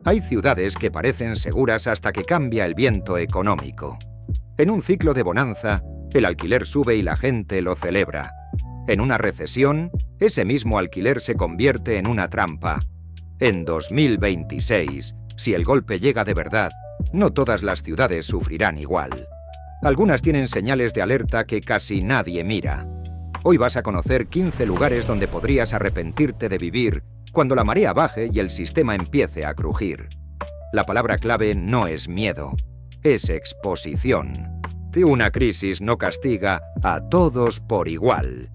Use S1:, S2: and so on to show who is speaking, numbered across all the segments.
S1: Hay ciudades que parecen seguras hasta que cambia el viento económico. En un ciclo de bonanza, el alquiler sube y la gente lo celebra. En una recesión, ese mismo alquiler se convierte en una trampa. En 2026, si el golpe llega de verdad, no todas las ciudades sufrirán igual. Algunas tienen señales de alerta que casi nadie mira. Hoy vas a conocer 15 lugares donde podrías arrepentirte de vivir cuando la marea baje y el sistema empiece a crujir. La palabra clave no es miedo, es exposición. Una crisis no castiga a todos por igual.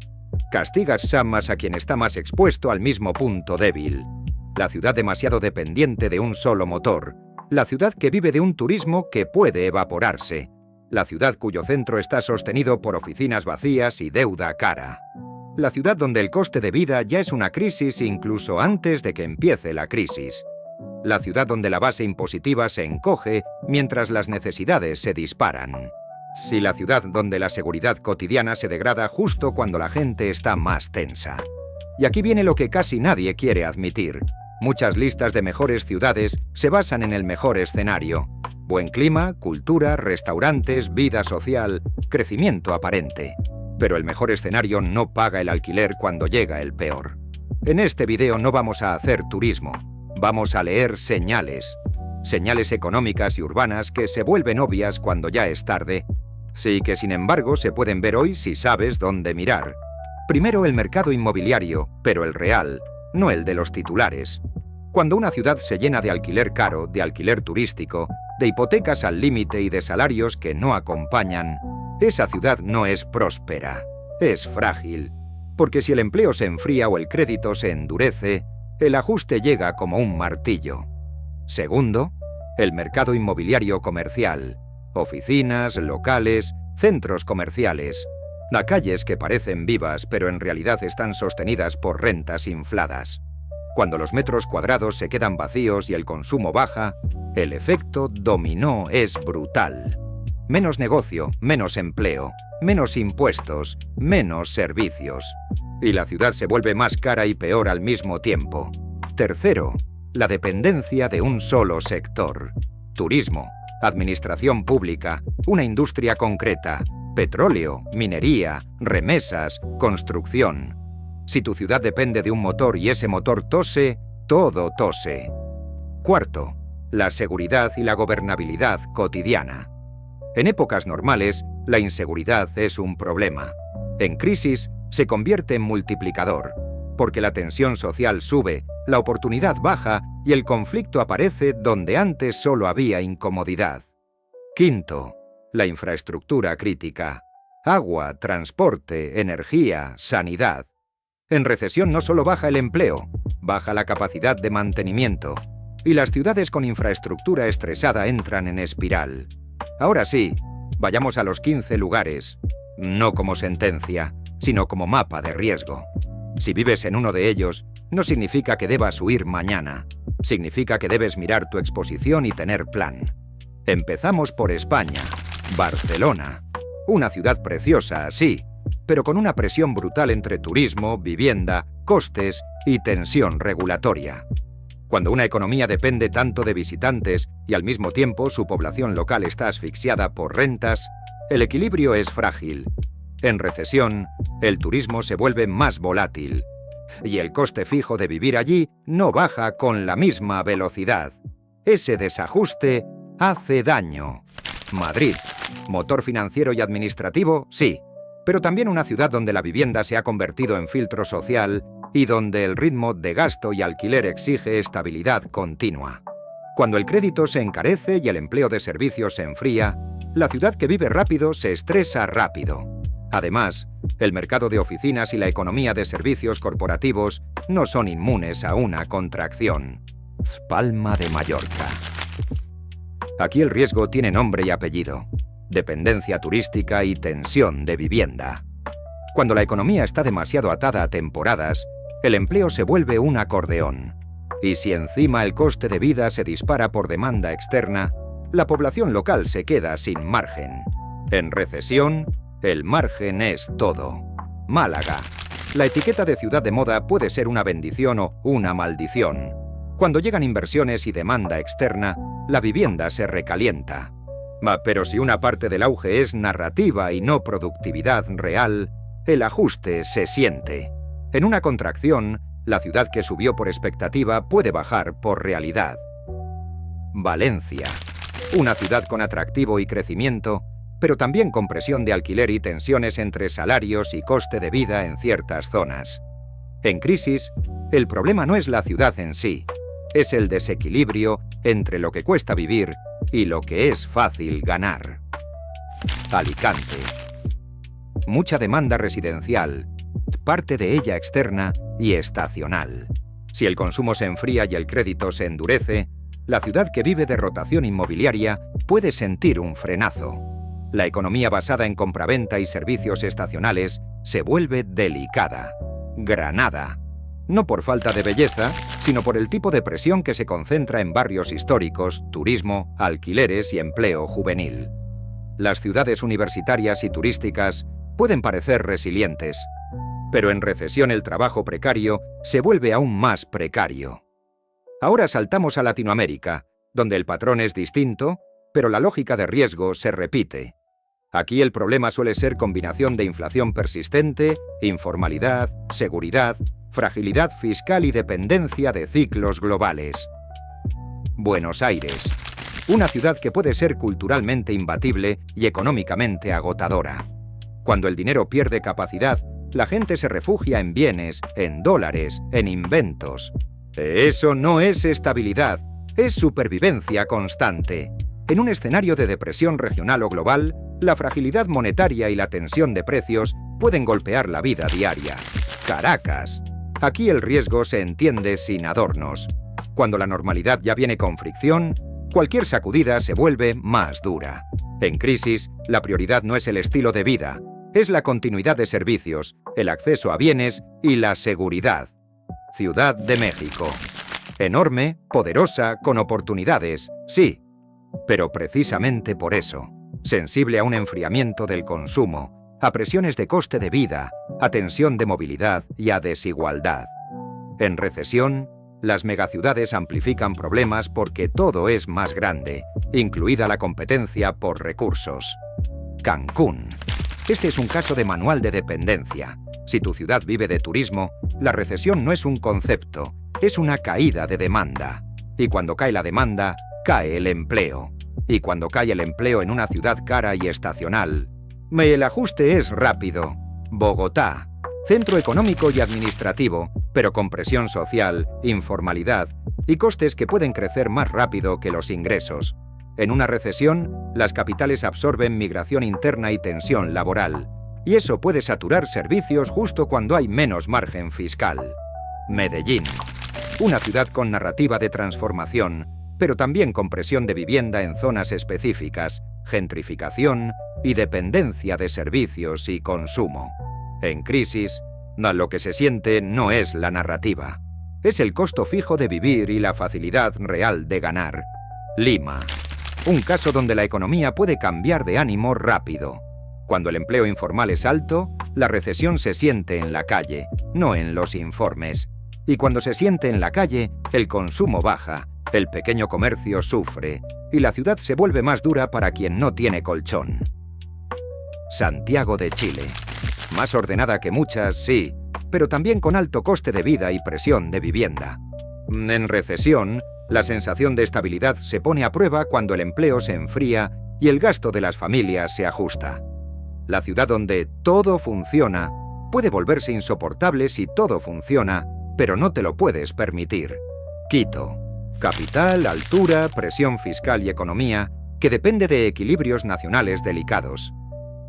S1: Castigas más a quien está más expuesto al mismo punto débil. La ciudad demasiado dependiente de un solo motor. La ciudad que vive de un turismo que puede evaporarse. La ciudad cuyo centro está sostenido por oficinas vacías y deuda cara. La ciudad donde el coste de vida ya es una crisis incluso antes de que empiece la crisis. La ciudad donde la base impositiva se encoge mientras las necesidades se disparan. Sí, la ciudad donde la seguridad cotidiana se degrada justo cuando la gente está más tensa. Y aquí viene lo que casi nadie quiere admitir. Muchas listas de mejores ciudades se basan en el mejor escenario. Buen clima, cultura, restaurantes, vida social, crecimiento aparente. Pero el mejor escenario no paga el alquiler cuando llega el peor. En este video no vamos a hacer turismo. Vamos a leer señales. Señales económicas y urbanas que se vuelven obvias cuando ya es tarde. Sí que sin embargo se pueden ver hoy si sabes dónde mirar. Primero el mercado inmobiliario, pero el real, no el de los titulares. Cuando una ciudad se llena de alquiler caro, de alquiler turístico, de hipotecas al límite y de salarios que no acompañan, esa ciudad no es próspera, es frágil. Porque si el empleo se enfría o el crédito se endurece, el ajuste llega como un martillo. Segundo, el mercado inmobiliario comercial. Oficinas, locales, centros comerciales. A calles que parecen vivas, pero en realidad están sostenidas por rentas infladas. Cuando los metros cuadrados se quedan vacíos y el consumo baja, el efecto dominó es brutal. Menos negocio, menos empleo, menos impuestos, menos servicios. Y la ciudad se vuelve más cara y peor al mismo tiempo. Tercero, la dependencia de un solo sector. Turismo, administración pública, una industria concreta, petróleo, minería, remesas, construcción. Si tu ciudad depende de un motor y ese motor tose, todo tose. Cuarto, la seguridad y la gobernabilidad cotidiana. En épocas normales, la inseguridad es un problema. En crisis, se convierte en multiplicador, porque la tensión social sube, la oportunidad baja y el conflicto aparece donde antes solo había incomodidad. Quinto, la infraestructura crítica. Agua, transporte, energía, sanidad. En recesión no solo baja el empleo, baja la capacidad de mantenimiento. Y las ciudades con infraestructura estresada entran en espiral. Ahora sí, vayamos a los 15 lugares, no como sentencia, sino como mapa de riesgo. Si vives en uno de ellos, no significa que debas huir mañana. Significa que debes mirar tu exposición y tener plan. Empezamos por España, Barcelona. Una ciudad preciosa, sí, pero con una presión brutal entre turismo, vivienda, costes y tensión regulatoria. Cuando una economía depende tanto de visitantes y al mismo tiempo su población local está asfixiada por rentas, el equilibrio es frágil. En recesión, el turismo se vuelve más volátil y el coste fijo de vivir allí no baja con la misma velocidad. Ese desajuste hace daño. Madrid, motor financiero y administrativo, sí, pero también una ciudad donde la vivienda se ha convertido en filtro social y donde el ritmo de gasto y alquiler exige estabilidad continua. Cuando el crédito se encarece y el empleo de servicios se enfría, la ciudad que vive rápido se estresa rápido. Además, el mercado de oficinas y la economía de servicios corporativos no son inmunes a una contracción. Palma de Mallorca. Aquí el riesgo tiene nombre y apellido: dependencia turística y tensión de vivienda. Cuando la economía está demasiado atada a temporadas, el empleo se vuelve un acordeón. Y si encima el coste de vida se dispara por demanda externa, la población local se queda sin margen. En recesión, el margen es todo. Málaga. La etiqueta de ciudad de moda puede ser una bendición o una maldición. Cuando llegan inversiones y demanda externa, la vivienda se recalienta. Pero si una parte del auge es narrativa y no productividad real, el ajuste se siente. En una contracción, la ciudad que subió por expectativa puede bajar por realidad. Valencia. Una ciudad con atractivo y crecimiento, pero también con presión de alquiler y tensiones entre salarios y coste de vida en ciertas zonas. En crisis, el problema no es la ciudad en sí, es el desequilibrio entre lo que cuesta vivir y lo que es fácil ganar. Alicante. Mucha demanda residencial, parte de ella externa y estacional. Si el consumo se enfría y el crédito se endurece, la ciudad que vive de rotación inmobiliaria puede sentir un frenazo. La economía basada en compraventa y servicios estacionales se vuelve delicada. Granada. No por falta de belleza, sino por el tipo de presión que se concentra en barrios históricos, turismo, alquileres y empleo juvenil. Las ciudades universitarias y turísticas pueden parecer resilientes, pero en recesión el trabajo precario se vuelve aún más precario. Ahora saltamos a Latinoamérica, donde el patrón es distinto, pero la lógica de riesgo se repite. Aquí el problema suele ser combinación de inflación persistente, informalidad, seguridad, fragilidad fiscal y dependencia de ciclos globales. Buenos Aires. Una ciudad que puede ser culturalmente imbatible y económicamente agotadora. Cuando el dinero pierde capacidad, la gente se refugia en bienes, en dólares, en inventos. Eso no es estabilidad, es supervivencia constante. En un escenario de depresión regional o global, la fragilidad monetaria y la tensión de precios pueden golpear la vida diaria. Caracas. Aquí el riesgo se entiende sin adornos. Cuando la normalidad ya viene con fricción, cualquier sacudida se vuelve más dura. En crisis, la prioridad no es el estilo de vida, es la continuidad de servicios, el acceso a bienes y la seguridad. Ciudad de México. Enorme, poderosa, con oportunidades, sí. Pero precisamente por eso, sensible a un enfriamiento del consumo, a presiones de coste de vida, a tensión de movilidad y a desigualdad. En recesión, las megaciudades amplifican problemas porque todo es más grande, incluida la competencia por recursos. Cancún. Este es un caso de manual de dependencia. Si tu ciudad vive de turismo, la recesión no es un concepto, es una caída de demanda. Y cuando cae la demanda, cae el empleo. Y cuando cae el empleo en una ciudad cara y estacional, el ajuste es rápido. Bogotá. Centro económico y administrativo, pero con presión social, informalidad y costes que pueden crecer más rápido que los ingresos. En una recesión, las capitales absorben migración interna y tensión laboral, y eso puede saturar servicios justo cuando hay menos margen fiscal. Medellín. Una ciudad con narrativa de transformación, pero también con presión de vivienda en zonas específicas, gentrificación y dependencia de servicios y consumo. En crisis, lo que se siente no es la narrativa. Es el costo fijo de vivir y la facilidad real de ganar. Lima. Un caso donde la economía puede cambiar de ánimo rápido. Cuando el empleo informal es alto, la recesión se siente en la calle, no en los informes. Y cuando se siente en la calle, el consumo baja, el pequeño comercio sufre, y la ciudad se vuelve más dura para quien no tiene colchón. Santiago de Chile. Más ordenada que muchas, sí, pero también con alto coste de vida y presión de vivienda. En recesión, la sensación de estabilidad se pone a prueba cuando el empleo se enfría y el gasto de las familias se ajusta. La ciudad donde todo funciona puede volverse insoportable si todo funciona, pero no te lo puedes permitir. Quito. Capital, altura, presión fiscal y economía que depende de equilibrios nacionales delicados.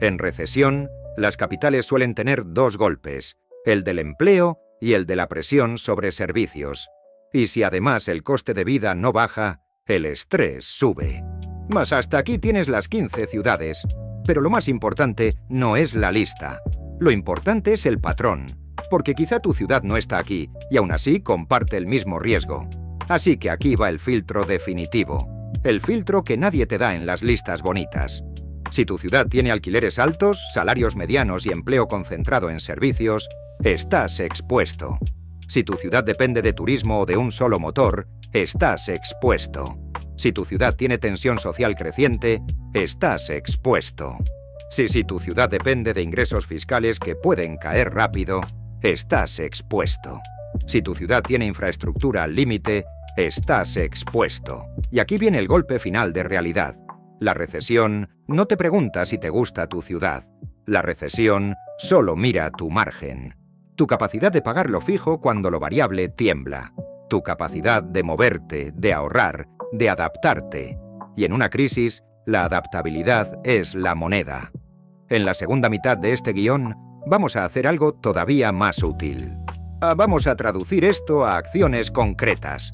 S1: En recesión, las capitales suelen tener dos golpes, el del empleo y el de la presión sobre servicios. Y si además el coste de vida no baja, el estrés sube. Mas hasta aquí tienes las 15 ciudades. Pero lo más importante no es la lista. Lo importante es el patrón, porque quizá tu ciudad no está aquí y aún así comparte el mismo riesgo. Así que aquí va el filtro definitivo, el filtro que nadie te da en las listas bonitas. Si tu ciudad tiene alquileres altos, salarios medianos y empleo concentrado en servicios, estás expuesto. Si tu ciudad depende de turismo o de un solo motor, estás expuesto. Si tu ciudad tiene tensión social creciente, estás expuesto. Si tu ciudad depende de ingresos fiscales que pueden caer rápido, estás expuesto. Si tu ciudad tiene infraestructura al límite, estás expuesto. Y aquí viene el golpe final de realidad. La recesión no te pregunta si te gusta tu ciudad. La recesión solo mira tu margen. Tu capacidad de pagar lo fijo cuando lo variable tiembla. Tu capacidad de moverte, de ahorrar, de adaptarte. Y en una crisis, la adaptabilidad es la moneda. En la segunda mitad de este guión, vamos a hacer algo todavía más útil. Vamos a traducir esto a acciones concretas.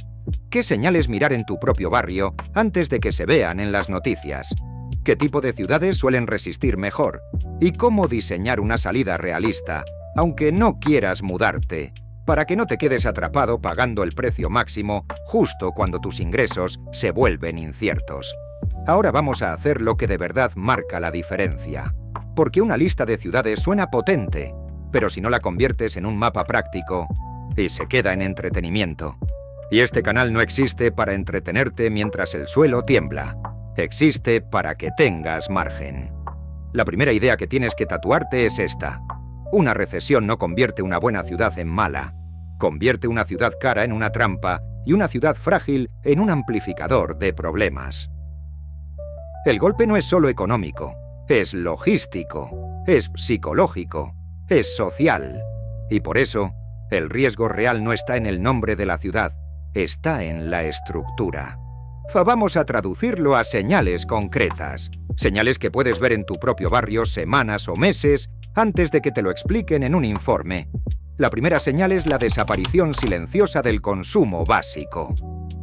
S1: ¿Qué señales mirar en tu propio barrio antes de que se vean en las noticias? ¿Qué tipo de ciudades suelen resistir mejor? ¿Y cómo diseñar una salida realista, aunque no quieras mudarte, para que no te quedes atrapado pagando el precio máximo justo cuando tus ingresos se vuelven inciertos? Ahora vamos a hacer lo que de verdad marca la diferencia. Porque una lista de ciudades suena potente, pero si no la conviertes en un mapa práctico, y se queda en entretenimiento. Y este canal no existe para entretenerte mientras el suelo tiembla. Existe para que tengas margen. La primera idea que tienes que tatuarte es esta. Una recesión no convierte una buena ciudad en mala. Convierte una ciudad cara en una trampa y una ciudad frágil en un amplificador de problemas. El golpe no es solo económico, es logístico, es psicológico, es social. Y por eso, el riesgo real no está en el nombre de la ciudad, está en la estructura. Vamos a traducirlo a señales concretas. Señales que puedes ver en tu propio barrio semanas o meses antes de que te lo expliquen en un informe. La primera señal es la desaparición silenciosa del consumo básico.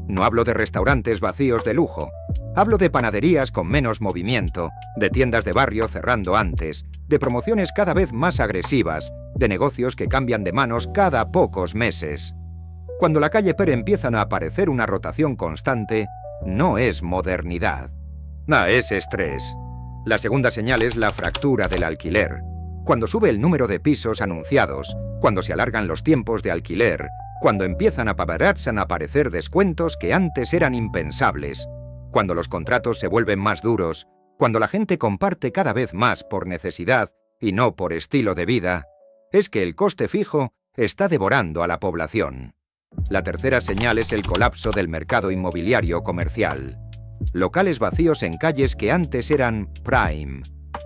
S1: No hablo de restaurantes vacíos de lujo. Hablo de panaderías con menos movimiento, de tiendas de barrio cerrando antes, de promociones cada vez más agresivas, de negocios que cambian de manos cada pocos meses. Cuando la calle Pere empiezan a aparecer una rotación constante, no es modernidad. Es estrés. La segunda señal es la fractura del alquiler. Cuando sube el número de pisos anunciados, cuando se alargan los tiempos de alquiler, cuando empiezan a aparecer descuentos que antes eran impensables, cuando los contratos se vuelven más duros, cuando la gente comparte cada vez más por necesidad y no por estilo de vida, es que el coste fijo está devorando a la población. La tercera señal es el colapso del mercado inmobiliario comercial. Locales vacíos en calles que antes eran prime.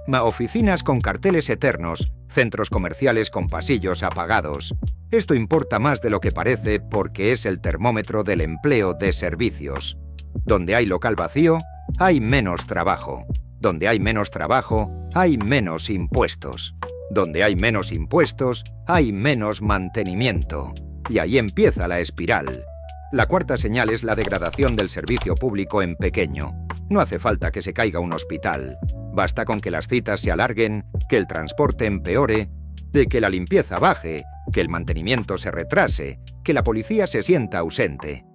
S1: Oficinas con carteles eternos, centros comerciales con pasillos apagados. Esto importa más de lo que parece porque es el termómetro del empleo de servicios. Donde hay local vacío, hay menos trabajo. Donde hay menos trabajo, hay menos impuestos. Donde hay menos impuestos, hay menos mantenimiento. Y ahí empieza la espiral. La cuarta señal es la degradación del servicio público en pequeño. No hace falta que se caiga un hospital. Basta con que las citas se alarguen, que el transporte empeore, de que la limpieza baje, que el mantenimiento se retrase, que la policía se sienta ausente.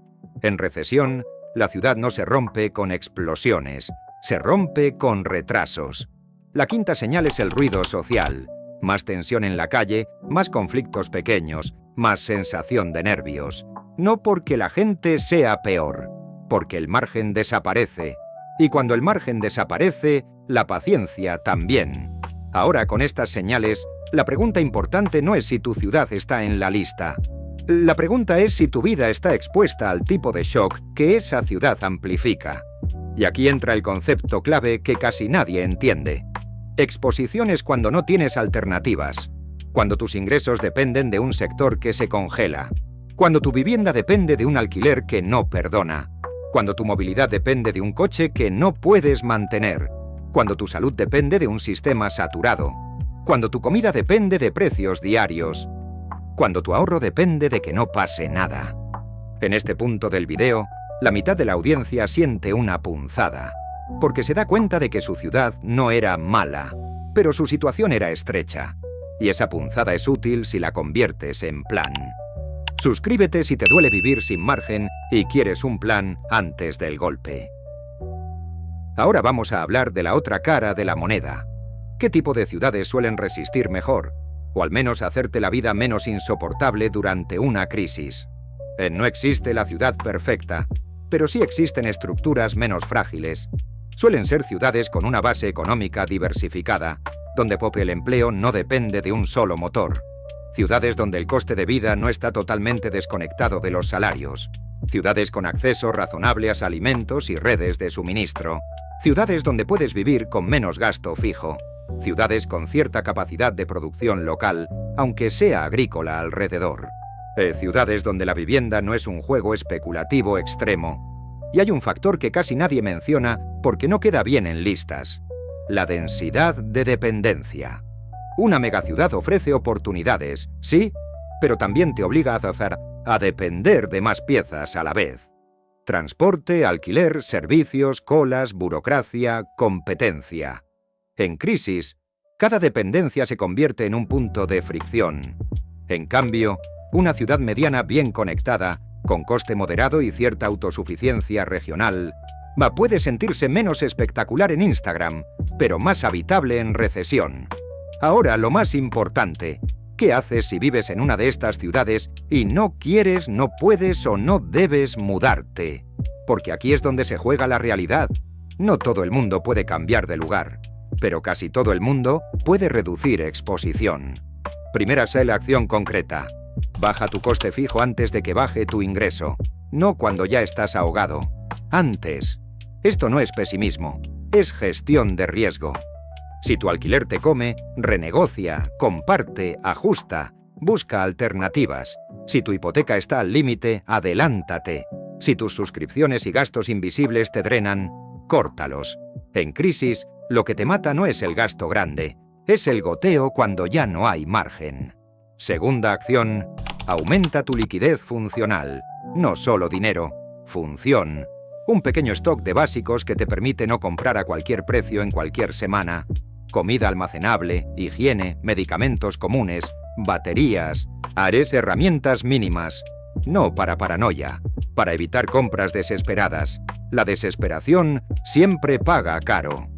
S1: En recesión, la ciudad no se rompe con explosiones, se rompe con retrasos. La quinta señal es el ruido social. Más tensión en la calle, más conflictos pequeños, más sensación de nervios. No porque la gente sea peor, porque el margen desaparece. Y cuando el margen desaparece, la paciencia también. Ahora, con estas señales, la pregunta importante no es si tu ciudad está en la lista. La pregunta es si tu vida está expuesta al tipo de shock que esa ciudad amplifica. Y aquí entra el concepto clave que casi nadie entiende. Exposición es cuando no tienes alternativas. Cuando tus ingresos dependen de un sector que se congela. Cuando tu vivienda depende de un alquiler que no perdona. Cuando tu movilidad depende de un coche que no puedes mantener. Cuando tu salud depende de un sistema saturado. Cuando tu comida depende de precios diarios. Cuando tu ahorro depende de que no pase nada. En este punto del video, la mitad de la audiencia siente una punzada, porque se da cuenta de que su ciudad no era mala, pero su situación era estrecha. Y esa punzada es útil si la conviertes en plan. Suscríbete si te duele vivir sin margen y quieres un plan antes del golpe. Ahora vamos a hablar de la otra cara de la moneda. ¿Qué tipo de ciudades suelen resistir mejor? o al menos hacerte la vida menos insoportable durante una crisis. No existe la ciudad perfecta, pero sí existen estructuras menos frágiles. Suelen ser ciudades con una base económica diversificada, donde el empleo no depende de un solo motor. Ciudades donde el coste de vida no está totalmente desconectado de los salarios. Ciudades con acceso razonable a alimentos y redes de suministro. Ciudades donde puedes vivir con menos gasto fijo. Ciudades con cierta capacidad de producción local, aunque sea agrícola alrededor. Ciudades donde la vivienda no es un juego especulativo extremo. Y hay un factor que casi nadie menciona porque no queda bien en listas: la densidad de dependencia. Una megaciudad ofrece oportunidades, sí, pero también te obliga a depender de más piezas a la vez. Transporte, alquiler, servicios, colas, burocracia, competencia. En crisis, cada dependencia se convierte en un punto de fricción. En cambio, una ciudad mediana bien conectada, con coste moderado y cierta autosuficiencia regional, puede sentirse menos espectacular en Instagram, pero más habitable en recesión. Ahora, lo más importante: ¿qué haces si vives en una de estas ciudades y no quieres, no puedes o no debes mudarte? Porque aquí es donde se juega la realidad. No todo el mundo puede cambiar de lugar, pero casi todo el mundo puede reducir exposición. Primera acción concreta: baja tu coste fijo antes de que baje tu ingreso, no cuando ya estás ahogado, antes. Esto no es pesimismo, es gestión de riesgo. Si tu alquiler te come, renegocia, comparte, ajusta, busca alternativas. Si tu hipoteca está al límite, adelántate. Si tus suscripciones y gastos invisibles te drenan, córtalos. En crisis, lo que te mata no es el gasto grande, es el goteo cuando ya no hay margen. Segunda acción: aumenta tu liquidez funcional. No solo dinero, función. Un pequeño stock de básicos que te permite no comprar a cualquier precio en cualquier semana. Comida almacenable, higiene, medicamentos comunes, baterías. Harés herramientas mínimas. No para paranoia, para evitar compras desesperadas. La desesperación siempre paga caro.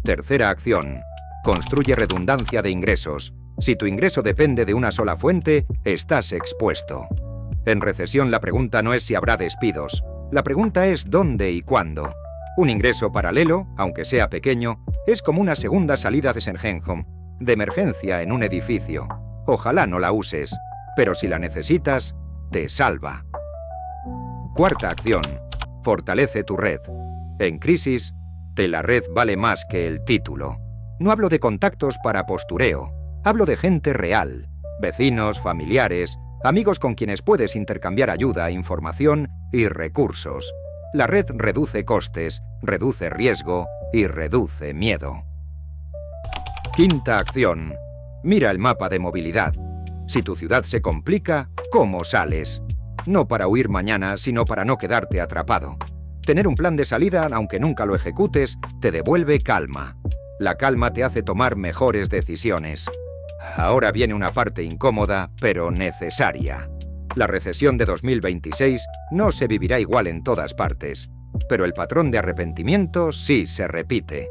S1: Tercera acción: construye redundancia de ingresos. Si tu ingreso depende de una sola fuente, estás expuesto. En recesión la pregunta no es si habrá despidos. La pregunta es dónde y cuándo. Un ingreso paralelo, aunque sea pequeño, es como una segunda salida de emergencia en un edificio. Ojalá no la uses, pero si la necesitas, te salva. Cuarta acción: fortalece tu red. En crisis, la red vale más que el título. No hablo de contactos para postureo, hablo de gente real, vecinos, familiares, amigos con quienes puedes intercambiar ayuda, información y recursos. La red reduce costes, reduce riesgo y reduce miedo. Quinta acción: mira el mapa de movilidad. Si tu ciudad se complica, ¿cómo sales? No para huir mañana, sino para no quedarte atrapado. Tener un plan de salida, aunque nunca lo ejecutes, te devuelve calma. La calma te hace tomar mejores decisiones. Ahora viene una parte incómoda, pero necesaria. La recesión de 2026 no se vivirá igual en todas partes, pero el patrón de arrepentimiento sí se repite.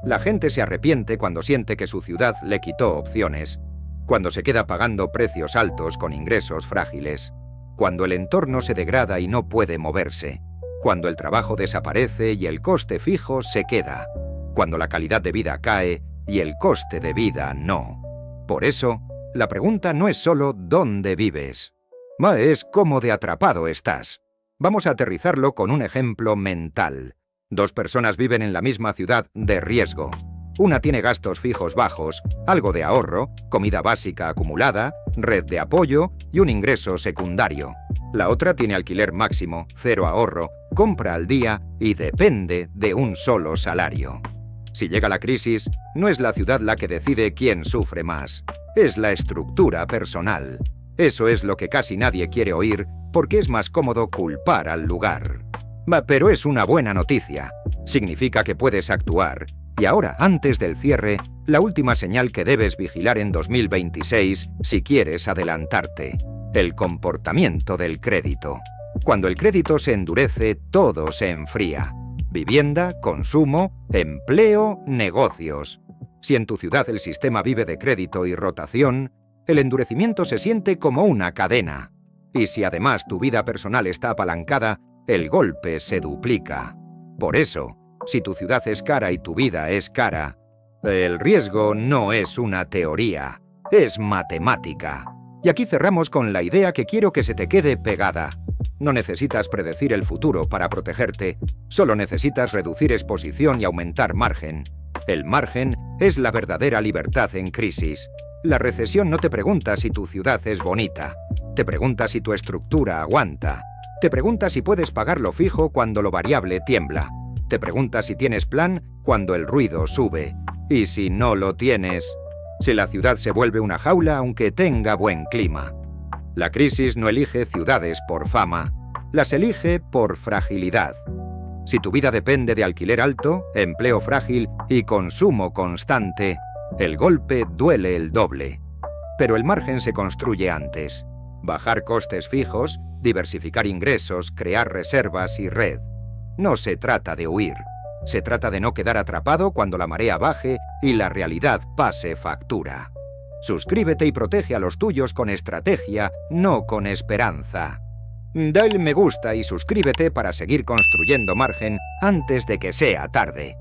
S1: La gente se arrepiente cuando siente que su ciudad le quitó opciones, cuando se queda pagando precios altos con ingresos frágiles, cuando el entorno se degrada y no puede moverse, cuando el trabajo desaparece y el coste fijo se queda, cuando la calidad de vida cae y el coste de vida no. Por eso, la pregunta no es solo ¿dónde vives? Es cómo de atrapado estás. Vamos a aterrizarlo con un ejemplo mental. Dos personas viven en la misma ciudad de riesgo. Una tiene gastos fijos bajos, algo de ahorro, comida básica acumulada, red de apoyo y un ingreso secundario. La otra tiene alquiler máximo, cero ahorro, compra al día y depende de un solo salario. Si llega la crisis, no es la ciudad la que decide quién sufre más, es la estructura personal. Eso es lo que casi nadie quiere oír porque es más cómodo culpar al lugar. Pero es una buena noticia. Significa que puedes actuar. Y ahora, antes del cierre, la última señal que debes vigilar en 2026 si quieres adelantarte: el comportamiento del crédito. Cuando el crédito se endurece, todo se enfría. Vivienda, consumo, empleo, negocios. Si en tu ciudad el sistema vive de crédito y rotación, El endurecimiento se siente como una cadena. Y si además tu vida personal está apalancada, el golpe se duplica. Por eso, si tu ciudad es cara y tu vida es cara, el riesgo no es una teoría, es matemática. Y aquí cerramos con la idea que quiero que se te quede pegada. No necesitas predecir el futuro para protegerte, solo necesitas reducir exposición y aumentar margen. El margen es la verdadera libertad en crisis. La recesión no te pregunta si tu ciudad es bonita, te pregunta si tu estructura aguanta, te pregunta si puedes pagar lo fijo cuando lo variable tiembla, te pregunta si tienes plan cuando el ruido sube, y si no lo tienes, si la ciudad se vuelve una jaula aunque tenga buen clima. La crisis no elige ciudades por fama, las elige por fragilidad. Si tu vida depende de alquiler alto, empleo frágil y consumo constante, el golpe duele el doble. Pero el margen se construye antes. Bajar costes fijos, diversificar ingresos, crear reservas y red. No se trata de huir. Se trata de no quedar atrapado cuando la marea baje y la realidad pase factura. Suscríbete y protege a los tuyos con estrategia, no con esperanza. Da el me gusta y suscríbete para seguir construyendo margen antes de que sea tarde.